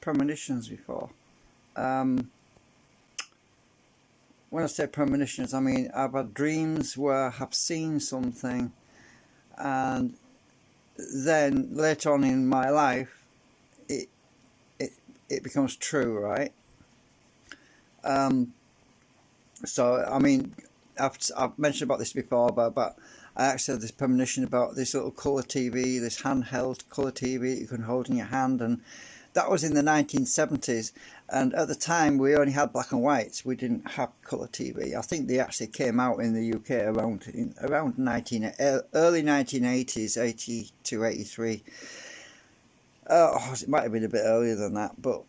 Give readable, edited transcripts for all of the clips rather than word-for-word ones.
premonitions before. When I say premonitions, I mean I've had dreams where I have seen something, and then later on in my life, it becomes true, right? So I mean, I've mentioned about this before, but I actually had this premonition about this little colour TV, this handheld colour TV that you can hold in your hand, and that was in the 1970s. And at the time, we only had black and whites. We didn't have colour TV. I think they actually came out in the UK around early 1980s, 82, 83. It might have been a bit earlier than that, but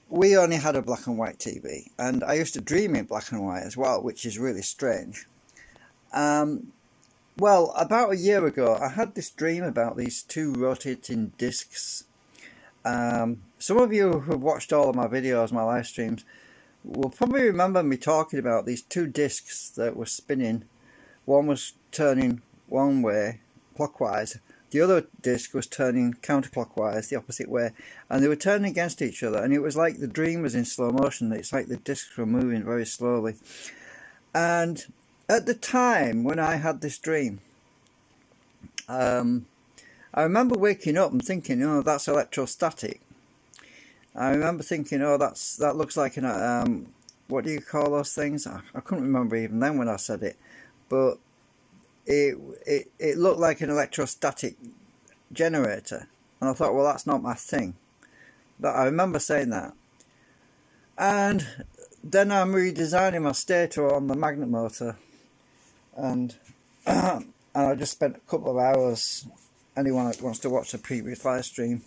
we only had a black and white TV, and I used to dream in black and white as well, which is really strange. Well, about a year ago, I had this dream about these two rotating discs. Some of you who have watched all of my videos, my live streams, will probably remember me talking about these two discs that were spinning. One was turning one way, clockwise. The other disc was turning counterclockwise, the opposite way. And they were turning against each other. And it was like the dream was in slow motion. It's like the discs were moving very slowly. And at the time when I had this dream, I remember waking up and thinking, oh, that's electrostatic. I remember thinking, oh, that looks like an, what do you call those things? I couldn't remember even then when I said it. But it looked like an electrostatic generator. And I thought, well, that's not my thing. But I remember saying that. And then I'm redesigning my stator on the magnet motor. And I just spent a couple of hours. Anyone that wants to watch the previous live stream.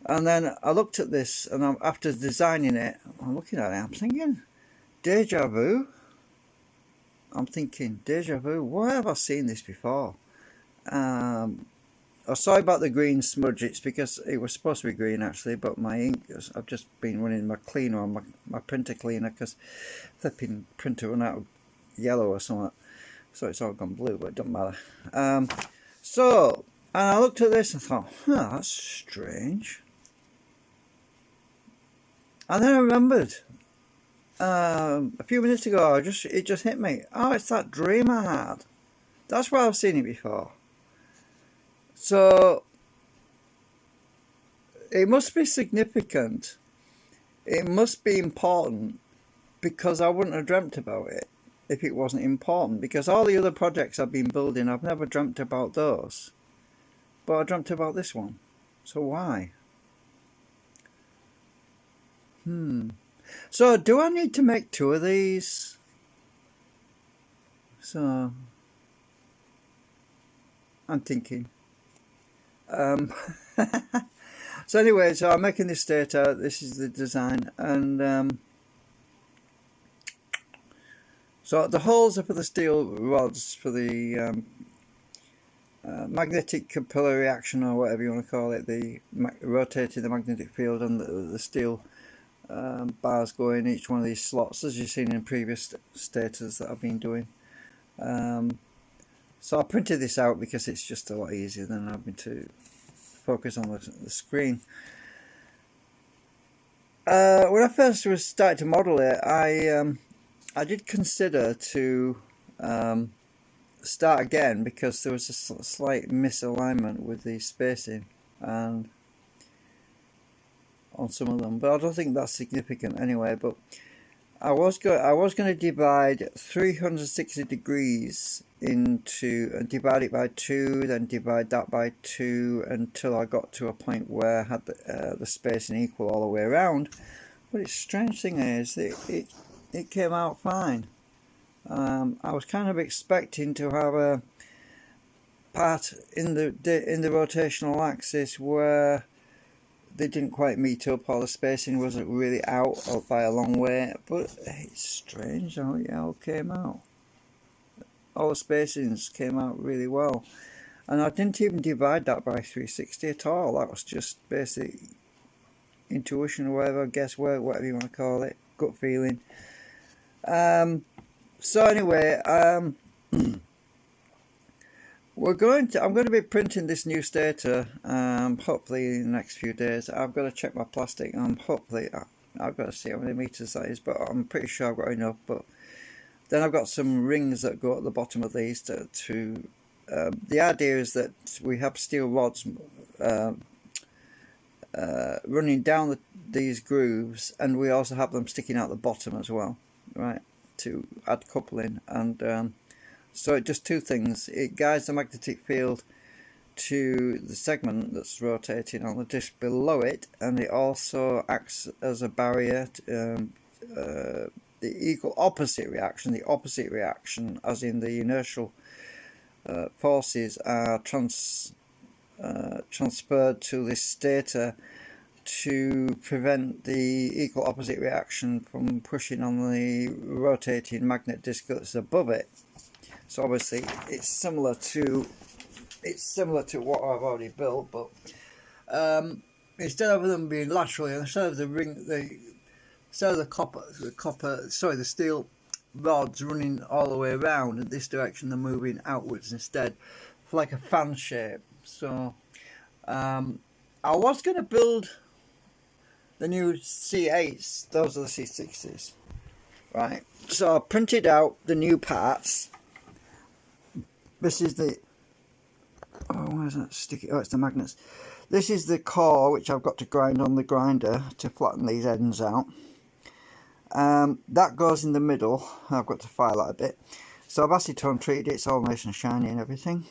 And then I looked at this, and after designing it, I'm looking at it, I'm thinking, DejaVue? I'm thinking, DejaVue? Where have I seen this before? I'm sorry about the green smudge. It's because it was supposed to be green actually, but my ink, I've just been running my cleaner on my printer cleaner because the printer ran out of yellow or something. So it's all gone blue, but it doesn't matter. So, and I looked at this and thought, that's strange. And then I remembered, a few minutes ago, it just hit me. Oh, it's that dream I had. That's where I've seen it before. So, it must be significant. It must be important, because I wouldn't have dreamt about it if it wasn't important. Because all the other projects I've been building, I've never dreamt about those. But I dreamt about this one. So why? So do I need to make two of these? So I'm thinking. So anyway, so I'm making this stator. This is the design, and so the holes are for the steel rods for the magnetic capillary action, or whatever you want to call it, the rotating the magnetic field, and the steel bars go in each one of these slots, as you've seen in previous stators that I've been doing. So I printed this out because it's just a lot easier than having to focus on the screen. When I first started to model it, I did consider to start again because there was a slight misalignment with the spacing and on some of them, but I don't think that's significant anyway. But I was going to divide 360 degrees into, divide it by 2, then divide that by 2 until I got to a point where I had the spacing equal all the way around. But the strange thing is it came out fine. I was kind of expecting to have a part in the rotational axis where they didn't quite meet up, or the spacing wasn't really out by a long way. But it's strange how it all came out. All the spacings came out really well, and I didn't even divide that by 360 at all. That was just basic intuition, or whatever, guesswork, whatever you want to call it, gut feeling. So anyway, I'm going to be printing this new stator, hopefully in the next few days. I've got to check my plastic, and hopefully I've got to see how many meters that is, but I'm pretty sure I've got enough. But then I've got some rings that go at the bottom of these the idea is that we have steel rods running down these grooves, and we also have them sticking out the bottom as well, right, to add coupling. And so it does two things. It guides the magnetic field to the segment that's rotating on the disc below it, and it also acts as a barrier to, the opposite reaction, as in the inertial forces are transferred to this stator to prevent the equal opposite reaction from pushing on the rotating magnet disc that's above it. So obviously it's similar to what I've already built, but instead of them being laterally, instead of the steel rods running all the way around in this direction, they're moving outwards instead, like a fan shape. So I was going to build the new C8s. Those are the C6s, right? So I printed out the new parts. This is the where's that sticky? Oh, it's the magnets. This is the core, which I've got to grind on the grinder to flatten these ends out. That goes in the middle. I've got to file that a bit. So I've acetone treated it. It's all nice and shiny and everything.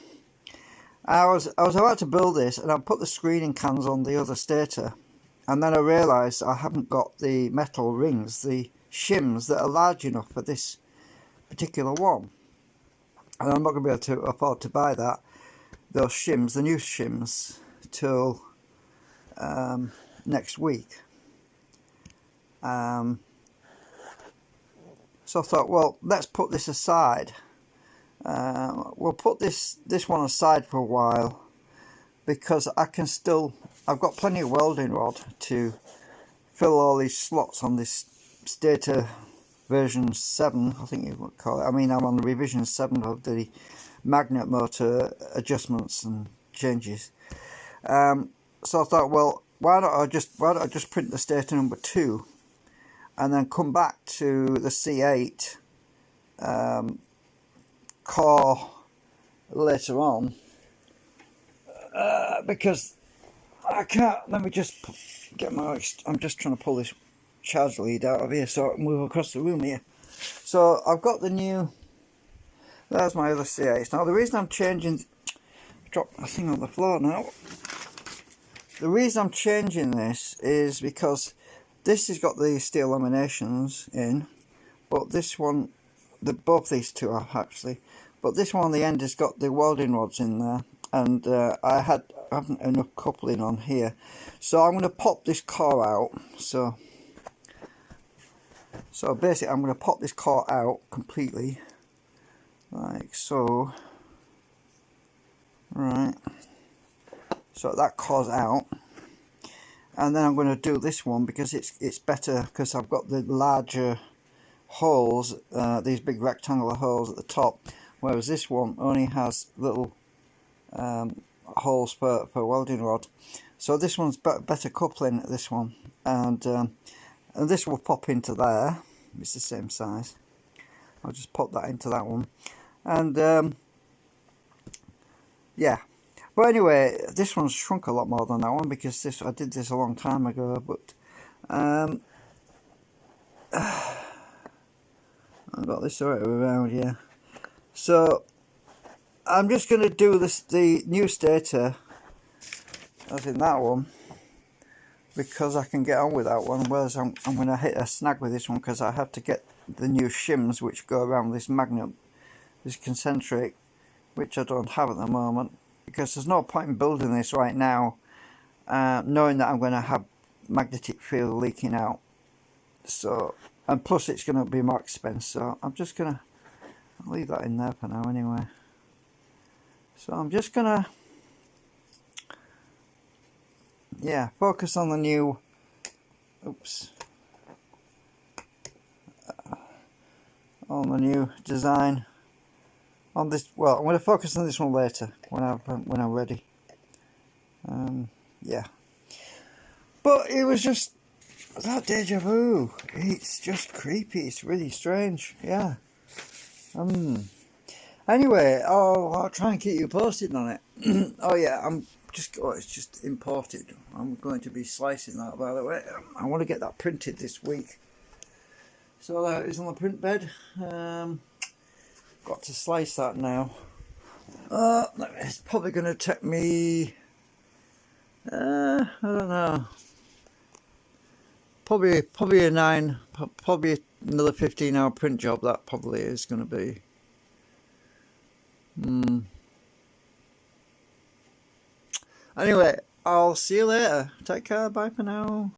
I was about to build this, and I put the screening cans on the other stator, and then I realised I haven't got the metal rings, the shims that are large enough for this particular one, and I'm not going to be able to afford to buy those shims, the new shims, till next week. So I thought, well, let's put this aside. We'll put this one aside for a while, because I've got plenty of welding rod to fill all these slots on this stator version 7, I think you would call it. I mean, I'm on the revision 7 of the magnet motor adjustments and changes. So I thought, well, why don't I just print the stator number 2 and then come back to the C8 core later on, because I can't. Let me just get I'm just trying to pull this charge lead out of here so I can move across the room here. So I've got the new. There's my other C8s. Now the reason I'm changing. Drop my thing on the floor now. The reason I'm changing this is because this has got the steel laminations in, but this one, both these two are actually, but this one on the end has got the welding rods in there, and I haven't enough coupling on here, so I'm going to pop this core out. So basically I'm going to pop this core out completely, like so. Right, so that core's out, and then I'm going to do this one because it's better, because I've got the larger holes, these big rectangular holes at the top, whereas this one only has little holes for welding rod. So this one's better coupling, this one, and this will pop into there. It's the same size. I'll just pop that into that one, and yeah. But anyway, this one's shrunk a lot more than that one, because I did this a long time ago, but I've got this right around here. So I'm just going to do the new stator as in that one, because I can get on with that one, whereas I'm going to hit a snag with this one, because I have to get the new shims which go around this magnet, this concentric, which I don't have at the moment, because there's no point in building this right now, knowing that I'm going to have magnetic field leaking out. So, and plus it's going to be more expensive, so I'm just going to leave that in there for now anyway. So I'm just going to, yeah, focus on the new, on the new design on this. Well, I'm going to focus on this one later when I'm ready. Yeah, but it was just that deja vu. It's just creepy. It's really strange. Yeah. Anyway, I'll try and keep you posted on it. Oh yeah, it's just imported. I'm going to be slicing that, by the way. I want to get that printed this week. So that is on the print bed. Got to slice that now. It's probably going to take me, I don't know, probably probably another 15-hour print job. That probably is going to be. Anyway, I'll see you later. Take care. Bye for now.